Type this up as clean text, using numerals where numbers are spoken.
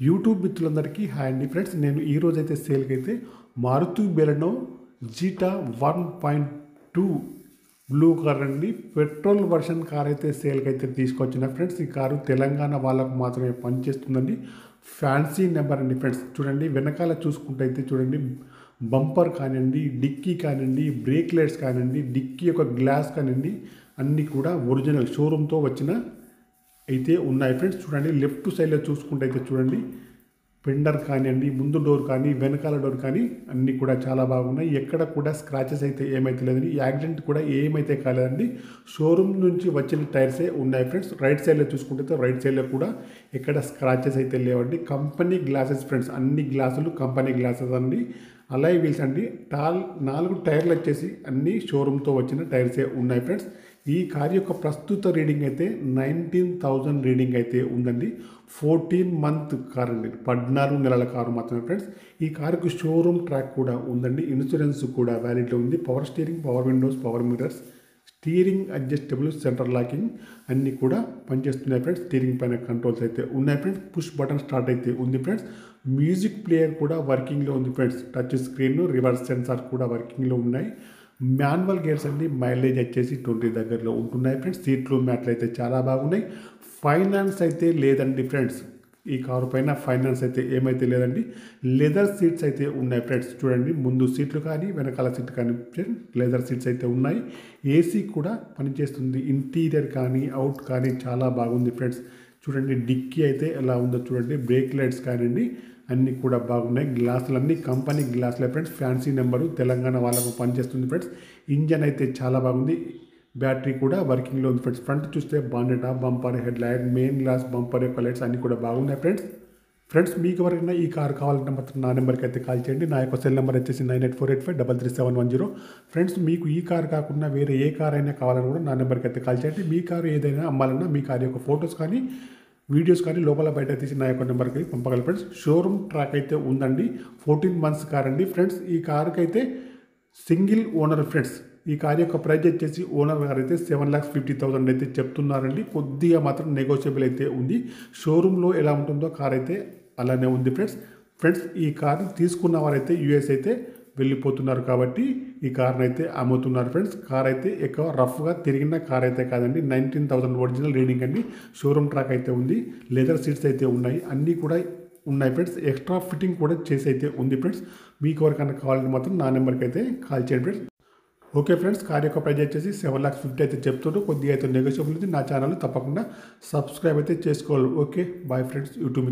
YouTube మిత్రులందరికీ hi అండి friends. నేను ఈరోజైతే సేల్కి అయితే Maruti Baleno Zeta 1.2 blue car అండి, పెట్రోల్ వర్షన్ కార్ అయితే సేల్కి అయితే తీసుకొచ్చిన ఫ్రెండ్స్. ఈ కారు తెలంగాణ వాళ్ళకు మాత్రమే పనిచేస్తుందండి. ఫ్యాన్సీ నెంబర్ అండి ఫ్రెండ్స్. చూడండి వెనకాల చూసుకుంటే అయితే చూడండి, బంపర్ కానివ్వండి, డిక్కీ కానివ్వండి, బ్రేక్ లైట్స్ కానివ్వండి, డిక్కీ యొక్క గ్లాస్ కానివ్వండి, అన్నీ కూడా ఒరిజినల్ షోరూమ్తో వచ్చిన అయితే ఉన్నాయి ఫ్రెండ్స్. చూడండి లెఫ్ట్ సైడ్లో చూసుకుంటే అయితే చూడండి, ఫెండర్ కానివ్వండి, ముందు డోర్ కానీ వెనకాల డోర్ కానీ అన్నీ కూడా చాలా బాగున్నాయి. ఎక్కడ కూడా స్క్రాచెస్ అయితే ఏమైతే లేదండి, యాక్సిడెంట్ కూడా ఏమైతే కాలేదండి. షోరూమ్ నుంచి వచ్చిన టైర్సే ఉన్నాయి ఫ్రెండ్స్. రైట్ సైడ్లో చూసుకుంటే రైట్ సైడ్లో కూడా ఎక్కడ స్క్రాచెస్ అయితే లేవండి. కంపెనీ గ్లాసెస్ ఫ్రెండ్స్, అన్ని గ్లాసులు కంపెనీ గ్లాసెస్ అండి. అలాయ్ వీల్స్ అండి. 4 టైర్లు వచ్చేసి అన్ని షోరూమ్తో వచ్చిన టైర్సే ఉన్నాయి ఫ్రెండ్స్. ఈ కార్ యొక్క ప్రస్తుత రీడింగ్ అయితే 19,000 రీడింగ్ అయితే ఉందండి. 14 మంత్ కార్ అండి, 14 నెలల కారు మాత్రమే ఫ్రెండ్స్. ఈ కారుకు షోరూమ్ ట్రాక్ కూడా ఉందండి. ఇన్సూరెన్స్ కూడా వ్యాలిడ్లో ఉంది. Power steering, power Windows, power mirrors, steering adjustable, centre locking అన్నీ కూడా పనిచేస్తున్నాయి ఫ్రెండ్స్. స్టీరింగ్ పైన కంట్రోల్స్ అయితే ఉన్నాయి ఫ్రెండ్స్. పుష్ బటన్ స్టార్ట్ అయితే ఉంది ఫ్రెండ్స్. మ్యూజిక్ ప్లేయర్ కూడా వర్కింగ్లో ఉంది friends. Touch screen, reverse censor కూడా వర్కింగ్లో ఉన్నాయి. మాన్యువల్ గేర్స్ అండి. మైలేజ్ వచ్చేసి 20 దగ్గరలో ఉంటున్నాయి ఫ్రెండ్స్. సీట్లు మ్యాట్లు అయితే చాలా బాగున్నాయి. ఫైనాన్స్ అయితే లేదండి ఫ్రెండ్స్. ఈ కారు పైన ఫైనాన్స్ అయితే ఏమైతే లేదండి. లెదర్ సీట్స్ అయితే ఉన్నాయి ఫ్రెండ్స్. చూడండి ముందు సీట్లు కానీ వెనకాల సీట్లు కానీ లెదర్ సీట్స్ అయితే ఉన్నాయి. ఏసీ కూడా పనిచేస్తుంది. ఇంటీరియర్ కానీ అవుట్ కానీ చాలా బాగుంది ఫ్రెండ్స్. చూడండి డిక్కీ అయితే ఎలా ఉందో చూడండి. బ్రేక్ లైట్స్ కానివ్వండి అన్నీ కూడా బాగున్నాయి. గ్లాసులన్నీ కంపెనీ గ్లాసులే ఫ్రెండ్స్. ఫ్యాన్సీ నెంబరు, తెలంగాణ వాళ్ళకు పనిచేస్తుంది ఫ్రెండ్స్. ఇంజన్ అయితే చాలా బాగుంది. బ్యాటరీ కూడా వర్కింగ్లో ఉంది ఫ్రెండ్స్. ఫ్రంట్ చూస్తే bonnet, bumper, head light, main glass, bumper యొక్క లైట్స్ అన్నీ కూడా బాగున్నాయి ఫ్రెండ్స్. మీకు ఎవరైనా ఈ కార్ కావాలంటే మాత్రం నా నెంబర్కి అయితే కాల్ చేయండి. నా యొక్క సెల్ నెంబర్ వచ్చేసి 9848533710 ఫ్రెండ్స్. మీకు ఈ కార్ కాకుండా వేరే ఏ కార్ అయినా కావాలని కూడా నా నెంబర్కి అయితే కాల్ చేయండి. మీ కారు ఏదైనా అమ్మాలన్నా మీ కార్ యొక్క ఫొటోస్ కానీ వీడియోస్ కానీ లోపల బయట తీసి నా యొక్క నెంబర్కి పంపగలరు ఫ్రెండ్స్. షోరూమ్ ట్రాక్ అయితే ఉందండి. 14 మంత్స్ కార్ అండి ఫ్రెండ్స్. ఈ కార్కి అయితే సింగిల్ ఓనర్ ఫ్రెండ్స్. ఈ కార్ యొక్క ప్రైస్ వచ్చేసి ఓనర్ గారు అయితే 7,50,000 అయితే చెప్తున్నారండి. కొద్దిగా మాత్రం నెగోషియబుల్ అయితే ఉంది. షోరూంలో ఎలా ఉంటుందో కార్ అయితే అలానే ఉంది ఫ్రెండ్స్. ఈ కార్ తీసుకున్న వారైతే యూఎస్ అయితే వెళ్ళిపోతున్నారు కాబట్టి ఈ కార్ని అయితే అమ్ముతున్నారు ఫ్రెండ్స్. కార్ అయితే ఎక్కువ రఫ్గా తిరిగిన కార్ అయితే కాదండి. 19,000 ఒరిజినల్ రీడింగ్ అండి. షోరూమ్ ట్రాక్ అయితే ఉంది. లెదర్ సీట్స్ అయితే ఉన్నాయి. అన్నీ కూడా ఉన్నాయి ఫ్రెండ్స్. ఎక్స్ట్రా ఫిట్టింగ్ కూడా చేసి అయితే ఉంది ఫ్రెండ్స్. మీకు ఎవరికైనా కావాలంటే మాత్రం నా నెంబర్కి అయితే కాల్ చేయండి ఫ్రెండ్స్. ఓకే ఫ్రెండ్స్, కార్ యొక్క ప్రైజ్ వచ్చేసి 7,50,000 అయితే చెప్తున్నారు. కొద్దిగా అయితే నెగోషియబుల్ ఉంది. నా ఛానల్ తప్పకుండా సబ్స్క్రైబ్ అయితే చేసుకోవాలి. Okay bye friends. యూట్యూబ్